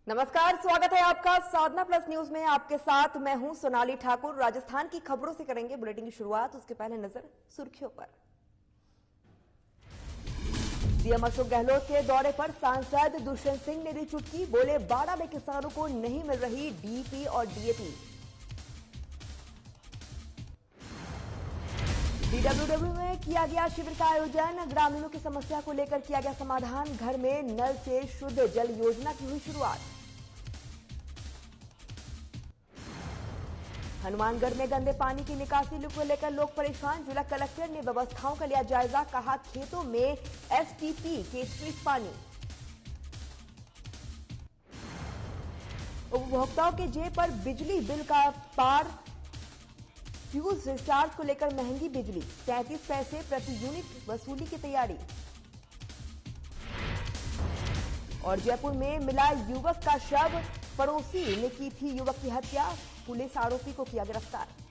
नमस्कार, स्वागत है आपका साधना प्लस न्यूज में। आपके साथ मैं हूं सोनाली ठाकुर। राजस्थान की खबरों से करेंगे बुलेटिन की शुरुआत। उसके पहले नजर सुर्खियों पर। सीएम अशोक गहलोत के दौरे पर सांसद दुष्यंत सिंह ने दी चुटकी। बोले, बाड़ा में किसानों को नहीं मिल रही डीपी और डीएपी। डीडब्ल्यूडब्ल्यू में किया गया शिविर का आयोजन। ग्रामीणों की समस्या को लेकर किया गया समाधान। घर में नल से शुद्ध जल योजना की हुई शुरुआत। हनुमानगढ़ में गंदे पानी की निकासी को लेकर लोग परेशान। जिला कलेक्टर ने व्यवस्थाओं का लिया जायजा। कहा, खेतों में एसटीपी केसरीज पानी। उपभोक्ताओं के जेब पर बिजली बिल का पार। फ्यूज रिचार्ज को लेकर महंगी बिजली। 33 पैसे प्रति यूनिट वसूली की तैयारी। और जयपुर में मिला युवक का शव। पड़ोसी ने की थी युवक की हत्या। पुलिस आरोपी को किया गिरफ्तार।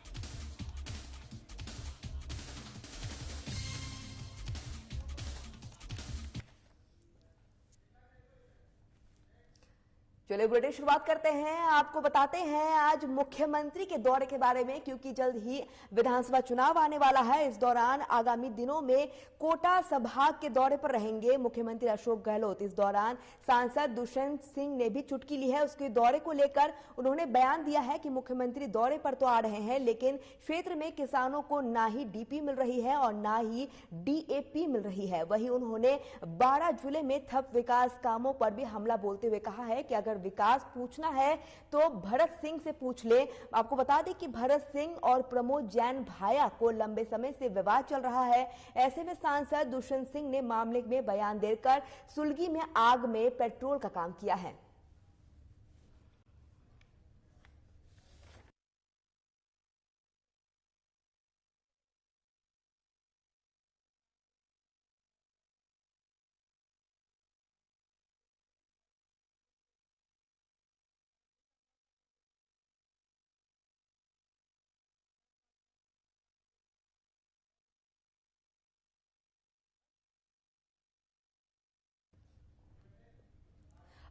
चलिए बुलेटिन शुरुआत करते हैं। आपको बताते हैं आज मुख्यमंत्री के दौरे के बारे में, क्योंकि जल्द ही विधानसभा चुनाव आने वाला है। इस दौरान आगामी दिनों में कोटा संभाग के दौरे पर रहेंगे मुख्यमंत्री अशोक गहलोत। इस दौरान सांसद दुष्यंत सिंह ने भी चुटकी ली है। उसके दौरे को लेकर उन्होंने बयान दिया है कि मुख्यमंत्री दौरे पर तो आ रहे हैं, लेकिन क्षेत्र में किसानों को ना ही डीपी मिल रही है और ना ही डीएपी मिल रही है। वहीं उन्होंने बाड़ा जिले में ठप विकास कामों पर भी हमला बोलते हुए कहा है कि अगर विकास पूछना है तो भरत सिंह से पूछ ले। आपको बता दें कि भरत सिंह और प्रमोद जैन भाया को लंबे समय से विवाद चल रहा है। ऐसे में सांसद दुष्यंत सिंह ने मामले में बयान देकर सुलगी में आग में पेट्रोल का काम किया है।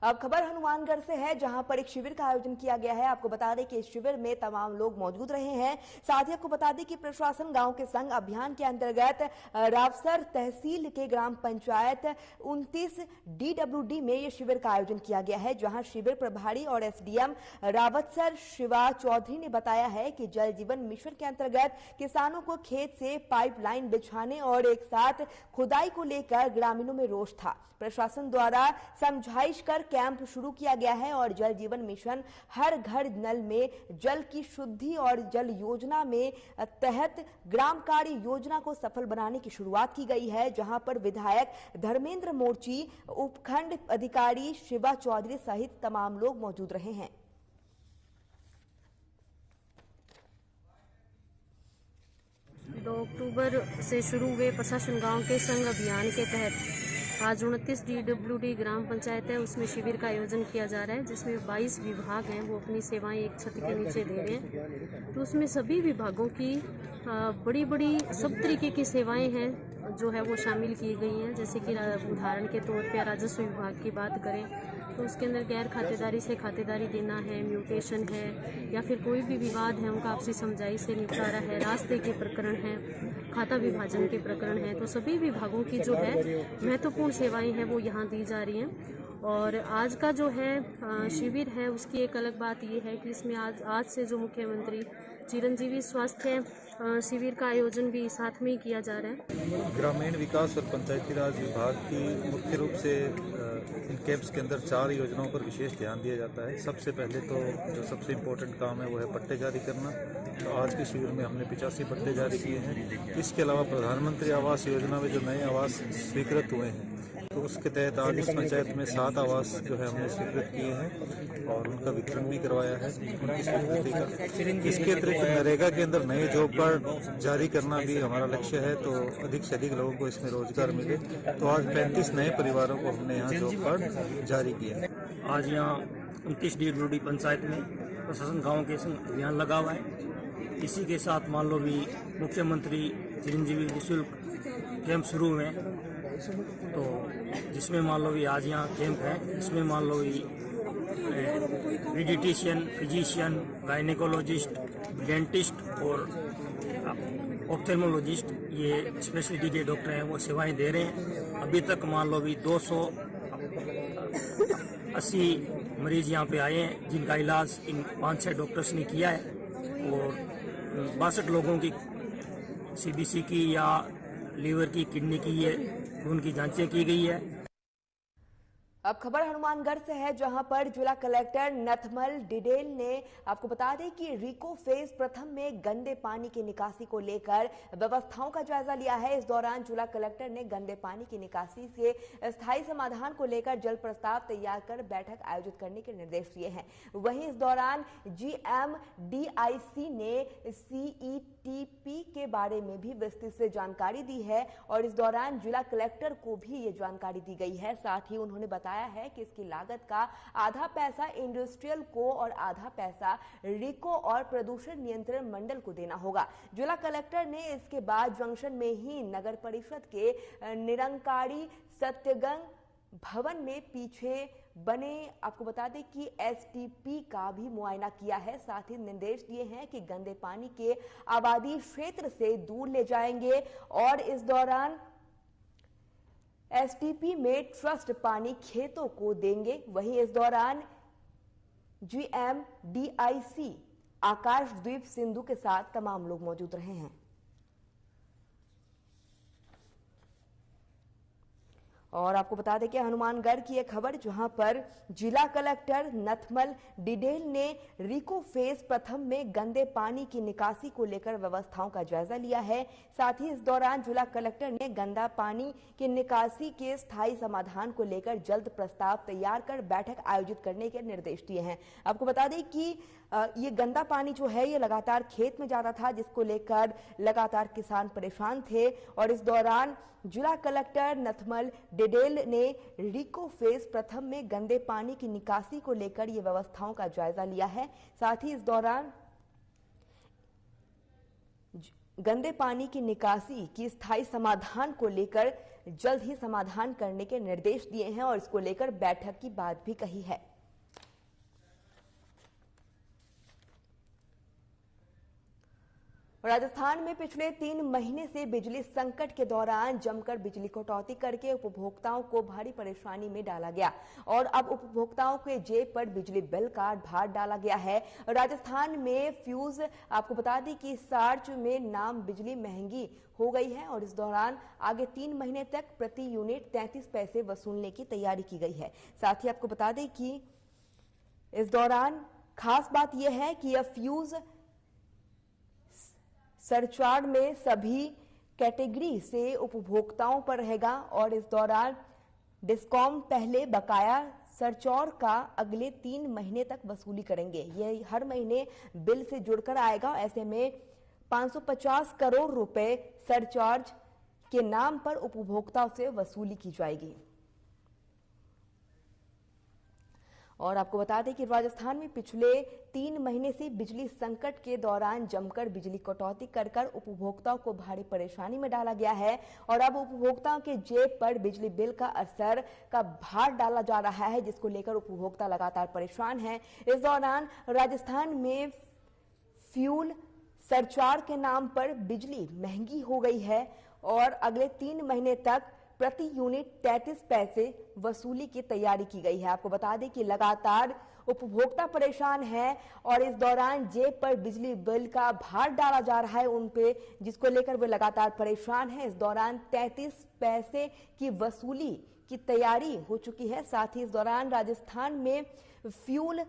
अब खबर हनुमानगढ़ से है, जहां पर एक शिविर का आयोजन किया गया है। आपको बता दें कि इस शिविर में तमाम लोग मौजूद रहे हैं। साथ ही आपको बता दें कि प्रशासन गांव के संग अभियान के अंतर्गत रावसर तहसील के ग्राम पंचायत 29 डीडब्ल्यूडी में यह शिविर का आयोजन किया गया है, जहां शिविर प्रभारी और एसडीएम रावतसर शिवा चौधरी ने बताया है कि जल जीवन मिशन के अंतर्गत किसानों को खेत से पाइपलाइन बिछाने और एक साथ खुदाई को लेकर ग्रामीणों में रोष था। प्रशासन द्वारा समझाइश कर कैंप शुरू किया गया है और जल जीवन मिशन हर घर नल में जल की शुद्धि और जल योजना में तहत ग्राम कार्य योजना को सफल बनाने की शुरुआत की गई है, जहां पर विधायक धर्मेंद्र मोर्ची, उपखंड अधिकारी शिवा चौधरी सहित तमाम लोग मौजूद रहे हैं। 2 अक्टूबर से शुरू हुए प्रशासन गांव के संघ अभियान के तहत आज 29 डीडब्ल्यूडी ग्राम पंचायत है, उसमें शिविर का आयोजन किया जा रहा है, जिसमें 22 विभाग हैं, वो अपनी सेवाएं एक छत के नीचे दे रहे हैं। तो उसमें सभी विभागों की बड़ी बड़ी सब तरीके की सेवाएं हैं जो है वो शामिल की गई हैं। जैसे कि उदाहरण के तौर पर राजस्व विभाग की बात करें तो उसके अंदर गैर खातेदारी से खातेदारी देना है, म्यूटेशन है, या फिर कोई भी विवाद है उनका आपसी समझाई से निपटारा है, रास्ते के प्रकरण है, खाता विभाजन के प्रकरण है। तो सभी विभागों की जो है महत्वपूर्ण सेवाएं हैं वो यहाँ दी जा रही हैं। और आज का जो है शिविर है उसकी एक अलग बात ये है कि इसमें आज से जो मुख्यमंत्री चिरंजीवी स्वास्थ्य शिविर का आयोजन भी साथ में ही किया जा रहा है। ग्रामीण विकास और पंचायती राज विभाग की मुख्य रूप से इन कैंप्स के अंदर 4 योजनाओं पर विशेष ध्यान दिया जाता है। सबसे पहले तो जो सबसे इम्पोर्टेंट काम है वो है पट्टे जारी करना। तो आज के शिविर में हमने 85 पट्टे जारी किए हैं। इसके अलावा प्रधानमंत्री आवास योजना में जो नए आवास स्वीकृत हुए हैं तो उसके तहत आज इस पंचायत में 7 आवास जो है हमने स्वीकृत किए हैं और उनका वितरण भी करवाया है उनकी स्वीकृति का। इसके अतिरिक्त नरेगा के अंदर नए जॉब कार्ड जारी करना भी हमारा लक्ष्य है, तो अधिक से अधिक लोगों को इसमें रोजगार मिले। तो आज 35 नए परिवारों को हमने यहाँ जॉब कार्ड जारी किया। आज यहाँ 29 डीडब्ल्यूडी पंचायत में प्रशासन गाँव के संग अभियान लगा हुआ है। इसी के साथ मान लो भी मुख्यमंत्री चिरंजीवी निःशुल्क कैंप शुरू हुए हैं, तो जिसमें मान लो भी आज यहाँ कैंप है, इसमें मान लो भी पीडियाट्रिशियन, फिजिशियन, गायनेकोलॉजिस्ट, डेंटिस्ट और ऑप्थेल्मोलॉजिस्ट, ये स्पेशलिटी के डॉक्टर हैं, वो सेवाएं दे रहे हैं। अभी तक मान लो भी 280 मरीज यहाँ पे आए हैं, जिनका इलाज इन 5-6 डॉक्टर्स ने किया है और 62 लोगों की सीबीसी की या लीवर की, किडनी की, ये खून की जांचें की गई है। अब खबर हनुमानगढ़ से है, जहां पर जिला कलेक्टर नथमल डिडेल ने आपको बता दें कि रिको फेज प्रथम में गंदे पानी की निकासी को लेकर व्यवस्थाओं का जायजा लिया है। इस दौरान जिला कलेक्टर ने गंदे पानी की निकासी के स्थायी समाधान को लेकर जल्द प्रस्ताव तैयार कर बैठक आयोजित करने के निर्देश दिए हैं। वहीं इस दौरान GMDIC ने CETP के बारे में भी विस्तृत से जानकारी दी है और इस दौरान जिला कलेक्टर को भी ये जानकारी दी गई है। साथ ही उन्होंने बताया है कि इसकी लागत का आधा पैसा इंडस्ट्रियल को और आधा पैसा रिको और प्रदूषण नियंत्रण मंडल को देना होगा। जिला कलेक्टर ने इसके बाद जंक्शन में ही नगर परिषद के निरंकारी सत्यगंग भवन में पीछे बने आपको बता दें कि STP का भी मुआयना किया है। साथ ही निर्देश दिए हैं कि गंदे पानी के आबादी क्षेत्र से दूर ले जाएंगे और इस दौरान STP में ट्रस्ट पानी खेतों को देंगे। वहीं इस दौरान GMDIC आकाशदीप सिंधु के साथ तमाम लोग मौजूद रहे हैं। और आपको बता दें कि हनुमानगढ़ की एक खबर, जहां पर जिला कलेक्टर नथमल डिडेल ने रिको फेज प्रथम में गंदे पानी की निकासी को लेकर व्यवस्थाओं का जायजा लिया है। साथ ही इस दौरान जिला कलेक्टर ने गंदा पानी की निकासी के स्थायी समाधान को लेकर जल्द प्रस्ताव तैयार कर बैठक आयोजित करने के निर्देश दिए हैं। आपको बता दें कि ये गंदा पानी जो है ये लगातार खेत में जा रहा था, जिसको लेकर लगातार किसान परेशान थे और इस दौरान जिला कलेक्टर नथमल डिडेल ने रिको फेज प्रथम में गंदे पानी की निकासी को लेकर ये व्यवस्थाओं का जायजा लिया है। साथ ही इस दौरान गंदे पानी की निकासी की स्थायी समाधान को लेकर जल्द ही समाधान करने के निर्देश दिए हैं और इसको लेकर बैठक की बात भी कही है। राजस्थान में पिछले 3 महीने से बिजली संकट के दौरान जमकर बिजली कटौती करके उपभोक्ताओं को भारी परेशानी में डाला गया और अब उपभोक्ताओं के जेब पर बिजली बिल का भार डाला गया है। राजस्थान में फ्यूज आपको बता दें कि सार्च में नाम बिजली महंगी हो गई है और इस दौरान आगे 3 महीने तक प्रति यूनिट 33 पैसे वसूलने की तैयारी की गई है। साथ ही आपको बता दें कि इस दौरान खास बात यह है कि यह फ्यूज सरचार्ज में सभी कैटेगरी से उपभोक्ताओं पर रहेगा और इस दौरान डिस्कॉम पहले बकाया सरचार्ज का अगले 3 महीने तक वसूली करेंगे। यह हर महीने बिल से जुड़कर आएगा। ऐसे में 550 करोड़ रुपए सरचार्ज के नाम पर उपभोक्ताओं से वसूली की जाएगी। और आपको बता दें कि राजस्थान में पिछले 3 महीने से बिजली संकट के दौरान जमकर बिजली कटौती कर उपभोक्ताओं को भारी परेशानी में डाला गया है और अब उपभोक्ताओं के जेब पर बिजली बिल का असर का भार डाला जा रहा है, जिसको लेकर उपभोक्ता लगातार परेशान हैं। इस दौरान राजस्थान में फ्यूल सरचार्ज के नाम पर बिजली महंगी हो गई है और अगले 3 महीने तक प्रति यूनिट 33 पैसे वसूली की तैयारी की गई है। आपको बता दें कि लगातार उपभोक्ता परेशान है और इस दौरान जेब पर बिजली बिल का भार डाला जा रहा है उन पे, जिसको लेकर वे लगातार परेशान हैं। इस दौरान 33 पैसे की वसूली की तैयारी हो चुकी है। साथ ही इस दौरान राजस्थान में फ्यूल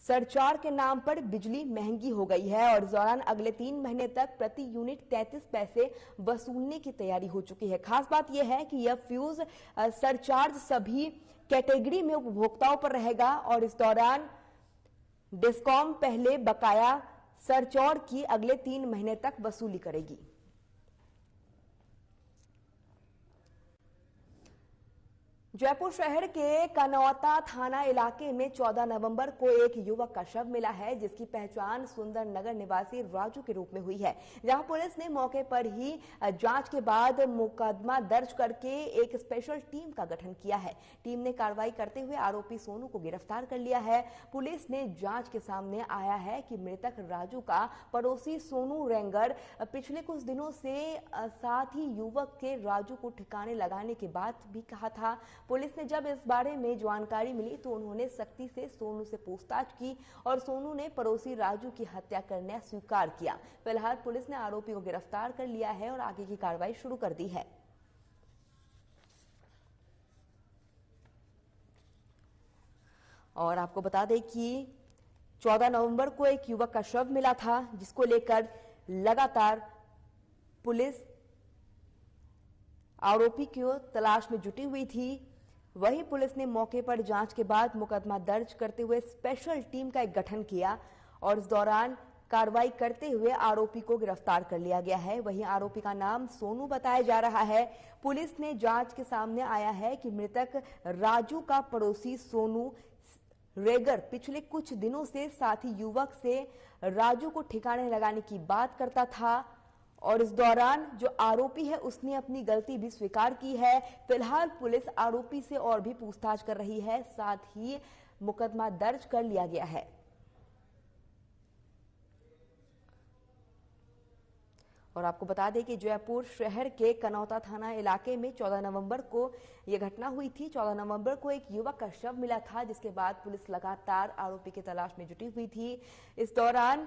सरचार्ज के नाम पर बिजली महंगी हो गई है और इस दौरान अगले 3 महीने तक प्रति यूनिट 33 पैसे वसूलने की तैयारी हो चुकी है। खास बात यह है कि यह फ्यूज सरचार्ज सभी कैटेगरी में उपभोक्ताओं पर रहेगा और इस दौरान डिस्कॉम पहले बकाया सरचार्ज की अगले 3 महीने तक वसूली करेगी। जयपुर शहर के कनौता थाना इलाके में 14 नवंबर को एक युवक का शव मिला है, जिसकी पहचान सुंदर नगर निवासी राजू के रूप में हुई है। जहां पुलिस ने मौके पर ही जांच के बाद मुकदमा दर्ज करके एक स्पेशल टीम का गठन किया है। टीम ने कार्रवाई करते हुए आरोपी सोनू को गिरफ्तार कर लिया है। पुलिस ने जांच के सामने आया है कि मृतक राजू का पड़ोसी सोनू रेंगर पिछले कुछ दिनों से साथ ही युवक के राजू को ठिकाने लगाने की बात भी कहा था। पुलिस ने जब इस बारे में जानकारी मिली तो उन्होंने सख्ती से सोनू से पूछताछ की और सोनू ने पड़ोसी राजू की हत्या करना स्वीकार किया। फिलहाल पुलिस ने आरोपी को गिरफ्तार कर लिया है और आगे की कार्रवाई शुरू कर दी है। और आपको बता दें कि 14 नवंबर को एक युवक का शव मिला था, जिसको लेकर लगातार पुलिस आरोपी की तलाश में जुटी हुई थी। वहीं पुलिस ने मौके पर जांच के बाद मुकदमा दर्ज करते हुए स्पेशल टीम का एक गठन किया और इस दौरान कार्रवाई करते हुए आरोपी को गिरफ्तार कर लिया गया है। वहीं आरोपी का नाम सोनू बताया जा रहा है। पुलिस ने जांच के सामने आया है कि मृतक राजू का पड़ोसी सोनू रेगर पिछले कुछ दिनों से साथी युवक से राजू को ठिकाने लगाने की बात करता था और इस दौरान जो आरोपी है उसने अपनी गलती भी स्वीकार की है। फिलहाल पुलिस आरोपी से और भी पूछताछ कर रही है, साथ ही मुकदमा दर्ज कर लिया गया है। और आपको बता दें कि जयपुर शहर के कनौता थाना इलाके में 14 नवंबर को यह घटना हुई थी। 14 नवंबर को एक युवक का शव मिला था, जिसके बाद पुलिस लगातार आरोपी की तलाश में जुटी हुई थी। इस दौरान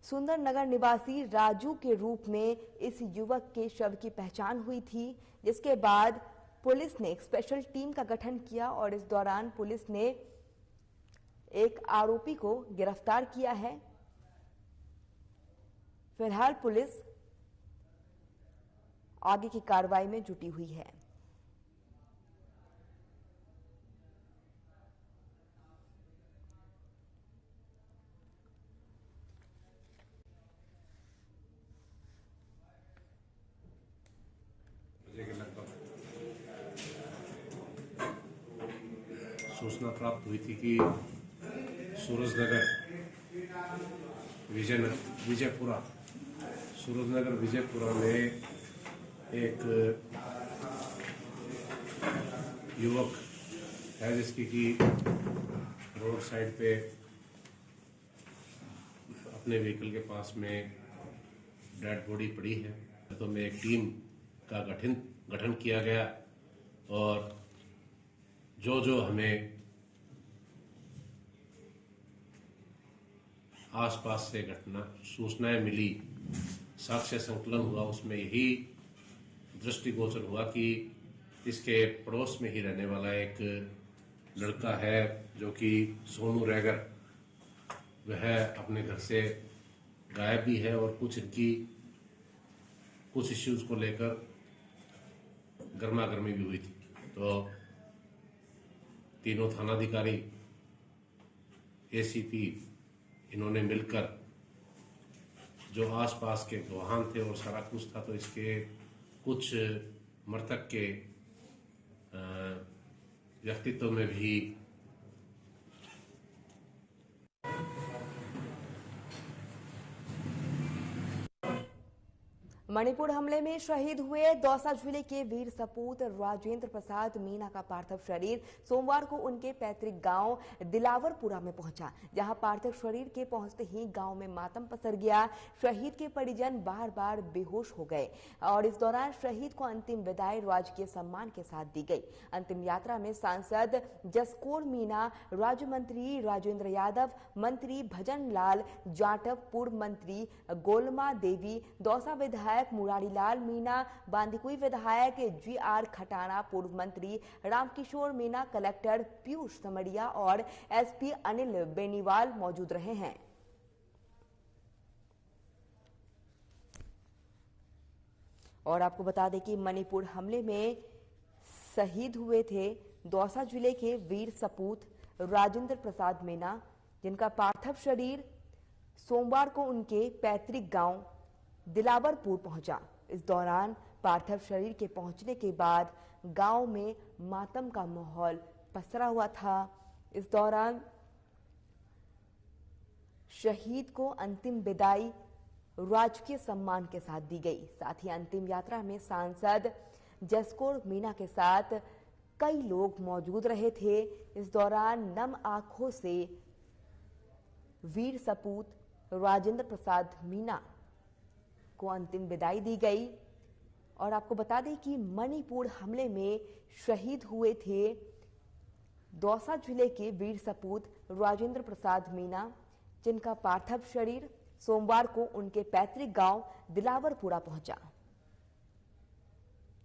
सुंदर नगर निवासी राजू के रूप में इस युवक के शव की पहचान हुई थी, जिसके बाद पुलिस ने एक स्पेशल टीम का गठन किया और इस दौरान पुलिस ने एक आरोपी को गिरफ्तार किया है। फिलहाल पुलिस आगे की कार्रवाई में जुटी हुई है। सूचना प्राप्त हुई थी कि सूरजनगर विजयपुरा में एक युवक है जिसकी कि रोड साइड पे अपने व्हीकल के पास में डेड बॉडी पड़ी है। तो में एक टीम का गठन किया गया और जो हमें आसपास से घटना सूचनाएं मिली, साक्ष्य संकलन हुआ, उसमें यही दृष्टिगोचर हुआ कि इसके पड़ोस में ही रहने वाला एक लड़का है जो कि सोनू रेगर, वह अपने घर से गायब भी है और कुछ इश्यूज को लेकर गर्मा गर्मी भी हुई थी। तो तीनों थानाधिकारी, एसीपी, इन्होंने मिलकर जो आसपास के गवाहान थे और सारा कुछ था, तो इसके कुछ मृतक के व्यक्तित्व में भी मणिपुर हमले में शहीद हुए दौसा जिले के वीर सपूत राजेंद्र प्रसाद मीना का पार्थिव शरीर सोमवार को उनके पैतृक गांव दिलावरपुरा में पहुंचा, जहां पार्थिव शरीर के पहुंचते ही गांव में मातम पसर गया। शहीद के परिजन बार बार बेहोश हो गए और इस दौरान शहीद को अंतिम विदाई राजकीय सम्मान के साथ दी गई। अंतिम यात्रा में सांसद जसकोर मीना, राज्य मंत्री राजेंद्र यादव, मंत्री भजन लाल जाटव, पूर्व मंत्री गोलमा देवी, दौसा विधायक मुरारीलाल मीना, बांदीकुई विधायक GR खटाना, पूर्व मंत्री रामकिशोर मीना, कलेक्टर पीयूष समरिया और SP अनिल बेनीवाल मौजूद रहे हैं। और आपको बता दें कि मणिपुर हमले में शहीद हुए थे दौसा जिले के वीर सपूत राजेंद्र प्रसाद मीना, जिनका पार्थिव शरीर सोमवार को उनके पैतृक गांव दिलावरपुर पहुंचा। इस दौरान पार्थिव शरीर के पहुंचने के बाद गांव में मातम का माहौल पसरा हुआ था। इस दौरान शहीद को अंतिम विदाई राजकीय सम्मान के साथ दी गई। साथ ही अंतिम यात्रा में सांसद जसकौर मीणा के साथ कई लोग मौजूद रहे थे। इस दौरान नम आंखों से वीर सपूत राजेंद्र प्रसाद मीणा को अंतिम विदाई दी गई। और आपको बता दें कि मणिपुर हमले में शहीद हुए थे दौसा जिले के वीर सपूत राजेंद्र प्रसाद मीणा, जिनका पार्थिव शरीर सोमवार को उनके पैतृक गांव दिलावरपुरा पहुंचा।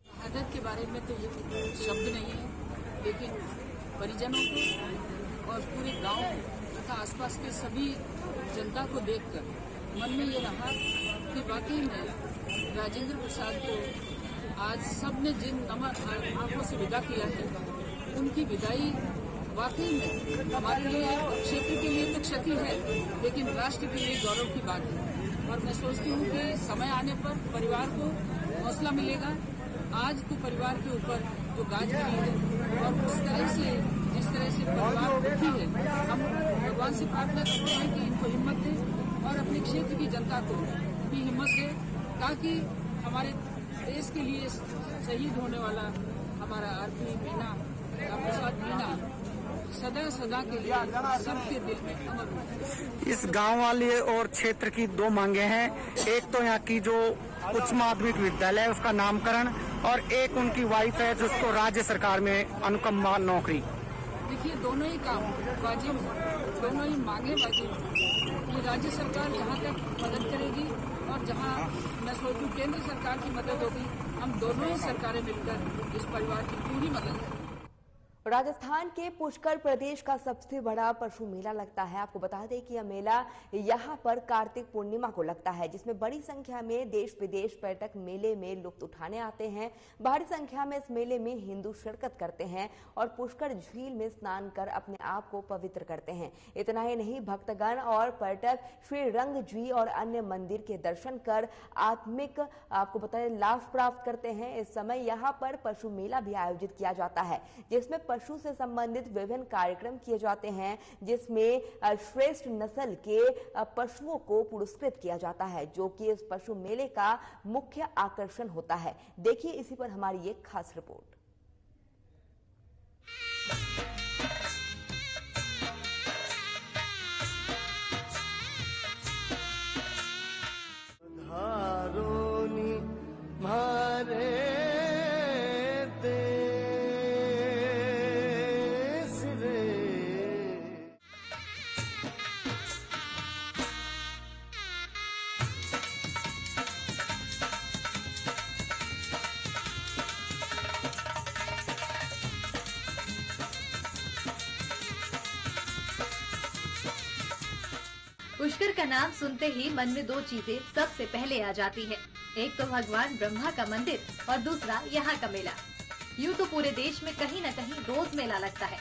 शहादत के बारे में तो ये शब्द नहीं है, लेकिन परिजनों को और पूरे गांव तथा आसपास के सभी जनता को देखकर मन में ये रहा कि वाकई में राजेंद्र प्रसाद को आज सबने जिन आंखों से विदा किया है, उनकी विदाई वाकई में हमारे लिए क्षेत्र के लिए तो क्षति है, लेकिन राष्ट्र के लिए गौरव की बात है। और मैं सोचती हूँ कि समय आने पर परिवार को हौसला मिलेगा। आज तो परिवार के ऊपर जो गाज गिरी है और जिस तरह से परिवार दुखी है, हम भगवान से प्रार्थना करते हैं कि इनको हिम्मत दे और अपने क्षेत्र की जनता को भी हिम्मत दे, ताकि हमारे देश के लिए शहीद होने वाला हमारा आरपी मीणा, राम प्रसाद मीणा सदा सदा के लिए सबके दिल में अमर हो। इस गांव वाले और क्षेत्र की दो मांगे हैं, एक तो यहाँ की जो उच्च माध्यमिक विद्यालय है उसका नामकरण, और एक उनकी वाइफ है जिसको राज्य सरकार में अनुकंपा नौकरी। देखिए, दोनों ही काम वाजिब है, दोनों ही मांगे वाजिब है। ये राज्य सरकार जहाँ तक मदद करेगी और जहाँ मैं सोचूं केंद्र सरकार की मदद होगी, हम दोनों ही सरकारें मिलकर इस परिवार की पूरी मदद करेंगे। राजस्थान के पुष्कर प्रदेश का सबसे बड़ा पशु मेला लगता है। आपको बता दें कि यह मेला यहां पर कार्तिक पूर्णिमा को लगता है, जिसमें बड़ी संख्या में देश विदेश पर्यटक मेले में लुत्फ उठाने आते हैं। भारी संख्या में इस मेले में हिंदू शिरकत करते हैं और पुष्कर झील में स्नान कर अपने आप को पवित्र करते हैं। इतना ही नहीं, भक्तगण और पर्यटक श्री रंग जी और अन्य मंदिर के दर्शन कर आत्मिक आपको बताएं लाभ प्राप्त करते हैं। इस समय यहाँ पर पशु मेला भी आयोजित किया जाता है, जिसमें पशु से संबंधित विभिन्न कार्यक्रम किए जाते हैं, जिसमें श्रेष्ठ नस्ल के पशुओं को पुरस्कृत किया जाता है, जो कि इस पशु मेले का मुख्य आकर्षण होता है। देखिए इसी पर हमारी एक खास रिपोर्ट। पुष्कर का नाम सुनते ही मन में दो चीजें सबसे पहले आ जाती है, एक तो भगवान ब्रह्मा का मंदिर और दूसरा यहाँ का मेला। यूँ तो पूरे देश में कहीं न कहीं रोज मेला लगता है,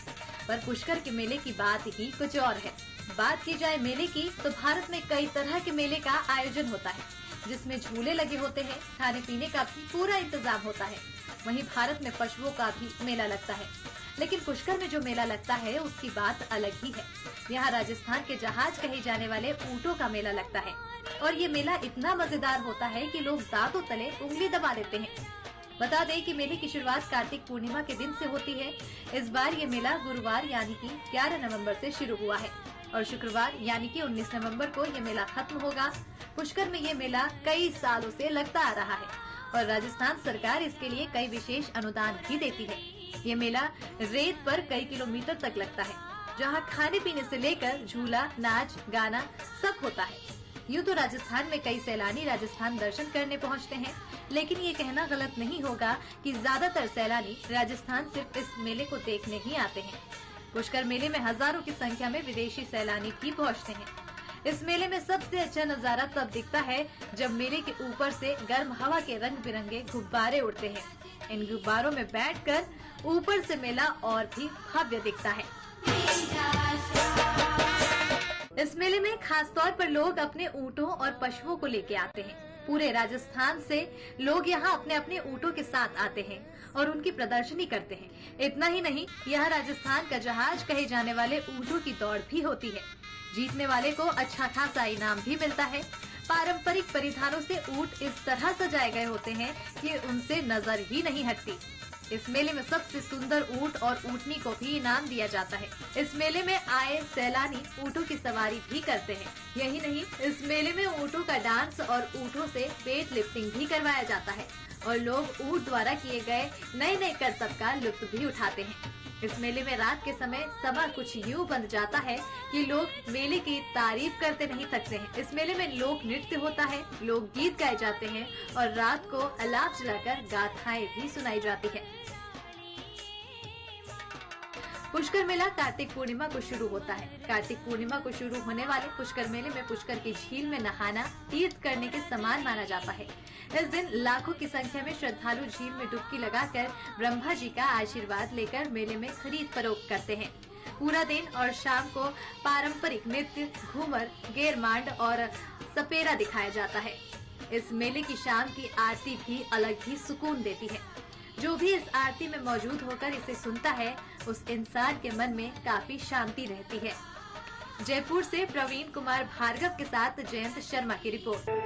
पर पुष्कर के मेले की बात ही कुछ और है। बात की जाए मेले की तो भारत में कई तरह के मेले का आयोजन होता है, जिसमें झूले लगे होते हैं, खाने पीने का भी पूरा इंतजाम होता है। वहीं भारत में पशुओं का भी मेला लगता है, लेकिन पुष्कर में जो मेला लगता है उसकी बात अलग ही है। यहाँ राजस्थान के जहाज कहे जाने वाले ऊँटों का मेला लगता है, और ये मेला इतना मजेदार होता है कि लोग दांतों तले उंगली दबा देते हैं। बता दें कि मेले की शुरुआत कार्तिक पूर्णिमा के दिन से होती है। इस बार ये मेला गुरुवार यानी कि 11 नवंबर से शुरू हुआ है और शुक्रवार यानी कि 19 नवंबर को ये मेला खत्म होगा। पुष्कर में ये मेला कई सालों से लगता आ रहा है और राजस्थान सरकार इसके लिए कई विशेष अनुदान भी देती है। ये मेला रेत पर कई किलोमीटर तक लगता है, जहाँ खाने पीने से लेकर झूला, नाच, गाना सब होता है। यूँ तो राजस्थान में कई सैलानी राजस्थान दर्शन करने पहुँचते हैं, लेकिन ये कहना गलत नहीं होगा कि ज्यादातर सैलानी राजस्थान सिर्फ इस मेले को देखने ही आते हैं। पुष्कर मेले में हजारों की संख्या में विदेशी सैलानी भी पहुँचते हैं। इस मेले में सबसे अच्छा नजारा तब दिखता है जब मेले के ऊपर से गर्म हवा के रंग बिरंगे गुब्बारे उड़ते हैं। इन गुब्बारों में बैठकर ऊपर से मेला और भी भव्य दिखता है। इस मेले में खास तौर पर लोग अपने ऊँटों और पशुओं को लेके आते हैं। पूरे राजस्थान से लोग यहाँ अपने अपने ऊँटों के साथ आते हैं और उनकी प्रदर्शनी करते हैं। इतना ही नहीं, यहाँ राजस्थान का जहाज कहे जाने वाले ऊँटों की दौड़ भी होती है। जीतने वाले को अच्छा खासा इनाम भी मिलता है। पारंपरिक परिधानों से ऊँट इस तरह सजाए गए होते हैं कि उनसे नजर ही नहीं हटती। इस मेले में सबसे सुंदर ऊँट और ऊँटनी को भी इनाम दिया जाता है। इस मेले में आए सैलानी ऊँटों की सवारी भी करते हैं। यही नहीं, इस मेले में ऊँटों का डांस और ऊँटों से वेट लिफ्टिंग भी करवाया जाता है और लोग ऊँट द्वारा किए गए नए नए करतब का लुत्फ भी उठाते हैं। इस मेले में रात के समय समा कुछ यूँ बन जाता है कि लोग मेले की तारीफ करते नहीं थकते हैं। इस मेले में लोक नृत्य होता है, लोक गीत गाए जाते हैं और रात को अलाप जलाकर गाथाएं भी सुनाई जाती है। पुष्कर मेला कार्तिक पूर्णिमा को शुरू होता है। कार्तिक पूर्णिमा को शुरू होने वाले पुष्कर मेले में पुष्कर की झील में नहाना तीर्थ करने के समान माना जाता है। इस दिन लाखों की संख्या में श्रद्धालु झील में डुबकी लगाकर ब्रह्मा जी का आशीर्वाद लेकर मेले में खरीद फरोख्त करते हैं। पूरा दिन और शाम को पारंपरिक नृत्य, घूमर, गेरमांड और सपेरा दिखाया जाता है। इस मेले की शाम की आरती भी अलग ही सुकून देती है। जो भी इस आरती में मौजूद होकर इसे सुनता है, उस इंसान के मन में काफी शांति रहती है। जयपुर से प्रवीण कुमार भार्गव के साथ जयंत शर्मा की रिपोर्ट।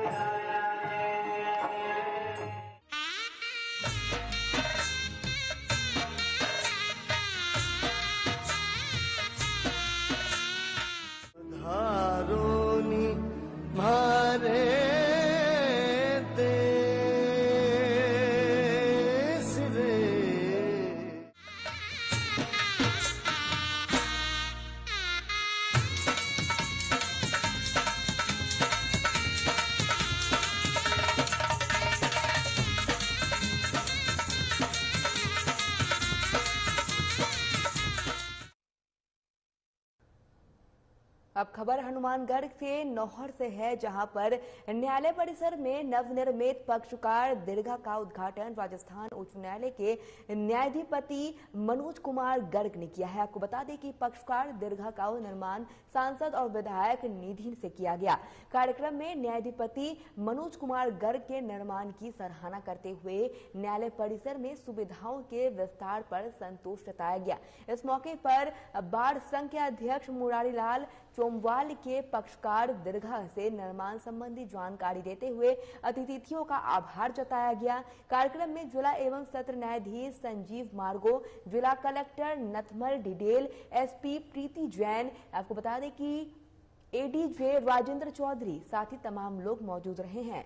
अब खबर हनुमानगढ़ के नौहर से है, जहां पर न्यायालय परिसर में नवनिर्मित पक्षकार दीर्घा का उद्घाटन राजस्थान उच्च न्यायालय के न्यायाधिपति मनोज कुमार गर्ग ने किया है। आपको बता दें कि पक्षकार दीर्घा का निर्माण सांसद और विधायक निधि से किया गया। कार्यक्रम में न्यायाधिपति मनोज कुमार गर्ग के निर्माण की सराहना करते हुए न्यायालय परिसर में सुविधाओं के विस्तार पर संतोष जताया गया। इस मौके पर बाढ़ संघ के अध्यक्ष मुरारी लाल चोमवाल के पक्षकार दीर्घा से निर्माण संबंधी जानकारी देते हुए अतिथियों का आभार जताया गया। कार्यक्रम में जिला एवं सत्र न्यायाधीश संजीव मार्गो, जिला कलेक्टर नथमल डिडेल, एसपी प्रीति जैन, आपको बता दें कि एडीजे राजेंद्र चौधरी, साथ ही तमाम लोग मौजूद रहे हैं।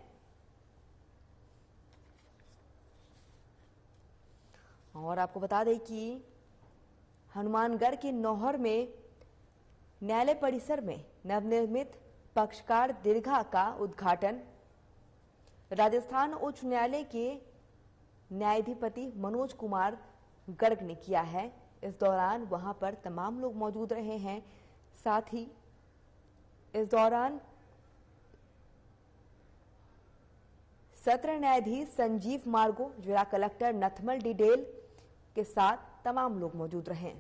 और आपको बता दें कि हनुमानगढ़ के नौहर में न्यायालय परिसर में नवनिर्मित पक्षकार दीर्घा का उद्घाटन राजस्थान उच्च न्यायालय के न्यायाधिपति मनोज कुमार गर्ग ने किया है। इस दौरान वहां पर तमाम लोग मौजूद रहे हैं। साथ ही इस दौरान सत्र न्यायाधीश संजीव मार्गो, जिला कलेक्टर नथमल डिडेल के साथ तमाम लोग मौजूद रहे।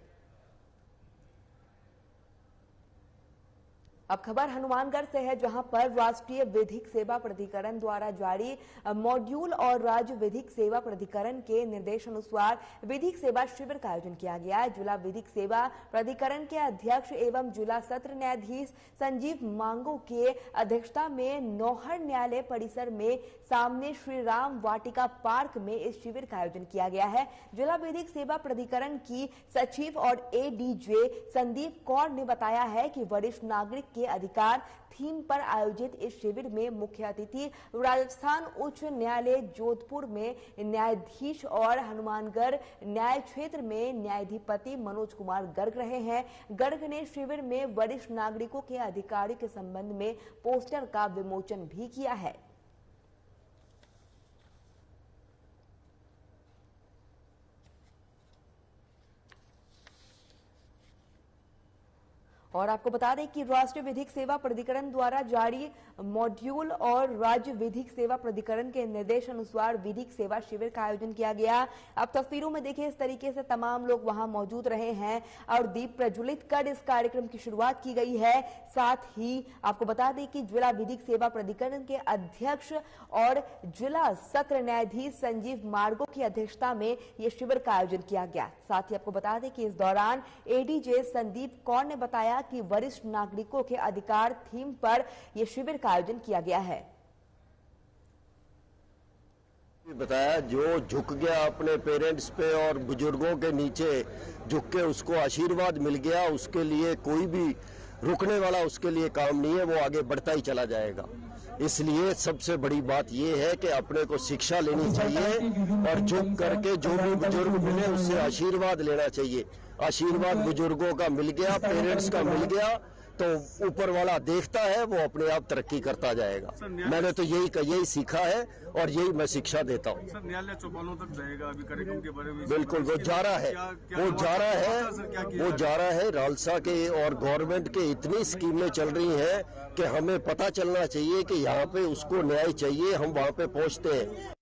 अब खबर हनुमानगढ़ से है, जहां पर राष्ट्रीय विधिक सेवा प्राधिकरण द्वारा जारी मॉड्यूल और राज्य विधिक सेवा प्राधिकरण के निर्देशानुसार विधिक सेवा शिविर का आयोजन किया गया है। जिला विधिक सेवा प्राधिकरण के अध्यक्ष एवं जिला सत्र न्यायाधीश संजीव मांगो के अध्यक्षता में नौहर न्यायालय परिसर में सामने श्री राम वाटिका पार्क में इस शिविर का आयोजन किया गया है। जिला विधिक सेवा प्राधिकरण की सचिव और एडीजे संदीप कौर ने बताया है कि वरिष्ठ नागरिक के अधिकार थीम पर आयोजित इस शिविर में मुख्य अतिथि राजस्थान उच्च न्यायालय जोधपुर में न्यायाधीश और हनुमानगढ़ न्याय क्षेत्र में न्यायाधिपति मनोज कुमार गर्ग रहे हैं। गर्ग ने शिविर में वरिष्ठ नागरिकों के अधिकारों के संबंध में पोस्टर का विमोचन भी किया है। और आपको बता दें कि राष्ट्रीय विधिक सेवा प्राधिकरण द्वारा जारी मॉड्यूल और राज्य विधिक सेवा प्राधिकरण के निर्देश अनुसार विधिक सेवा शिविर का आयोजन किया गया। अब तस्वीरों में देखिए इस तरीके से तमाम लोग वहां मौजूद रहे हैं और दीप प्रज्वलित कर इस कार्यक्रम की शुरुआत की गई है। साथ ही आपको बता दें कि जिला विधिक सेवा प्राधिकरण के अध्यक्ष और जिला सत्र न्यायाधीश संजीव मार्गो की अध्यक्षता में यह शिविर का आयोजन किया गया। साथ ही आपको बता दें कि इस दौरान एडीजे संदीप कौर ने बताया कि वरिष्ठ नागरिकों के अधिकार थीम पर यह शिविर का आयोजन किया गया है। बताया जो झुक गया अपने पेरेंट्स पे और बुजुर्गों के नीचे झुक के उसको आशीर्वाद मिल गया, उसके लिए कोई भी रुकने वाला उसके लिए काम नहीं है, वो आगे बढ़ता ही चला जाएगा। इसलिए सबसे बड़ी बात यह है कि अपने को शिक्षा लेनी चाहिए और झुक करके जो भी बुजुर्ग मिले उससे आशीर्वाद लेना चाहिए। आशीर्वाद बुजुर्गों का मिल गया, पेरेंट्स का मिल गया तो ऊपर वाला देखता है, वो अपने आप तरक्की करता जाएगा। मैंने तो यही सीखा है और यही मैं शिक्षा देता हूँ। सर न्यायालय चौपालों तक जाएगा अभी कार्यक्रम के बारे में? बिल्कुल वो जा रहा है रालसा के और गवर्नमेंट के इतनी स्कीमें चल रही हैं कि हमें पता चलना चाहिए कि यहाँ पे उसको न्याय चाहिए, हम वहाँ पे पहुँचते हैं।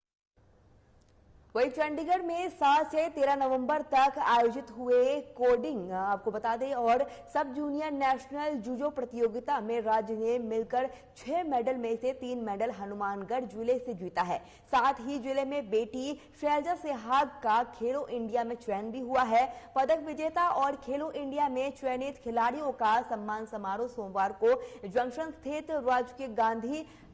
वही चंडीगढ़ में 7 से 13 नवंबर तक आयोजित हुए कोडिंग आपको बता दें और सब जूनियर नेशनल जूडो प्रतियोगिता में राज्य ने मिलकर 6 मेडल में से 3 मेडल हनुमानगढ़ जिले से जीता है। साथ ही जिले में बेटी शैलजा सेहाग का खेलो इंडिया में चयन भी हुआ है। पदक विजेता और खेलो इंडिया में चयनित खिलाड़ियों का सम्मान समारोह सोमवार को जंक्शन स्थित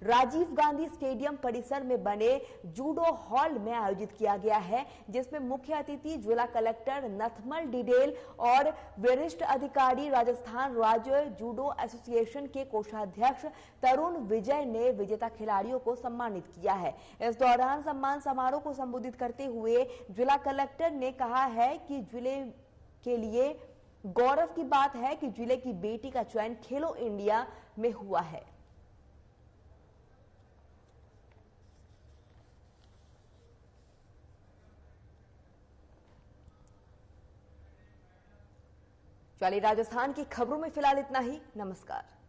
राजीव गांधी स्टेडियम परिसर में बने जूडो हॉल में आयोजित किया गया है, जिसमें मुख्य अतिथि जिला कलेक्टर नथमल डिडेल और वरिष्ठ अधिकारी राजस्थान राज्य जूडो एसोसिएशन के कोषाध्यक्ष तरुण विजय ने विजेता खिलाड़ियों को सम्मानित किया है। इस दौरान सम्मान समारोह को संबोधित करते हुए जिला कलेक्टर ने कहा है कि जिले के लिए गौरव की बात है कि जिले की बेटी का चयन खेलो इंडिया में हुआ है। चलिए राजस्थान की खबरों में फिलहाल इतना ही। नमस्कार।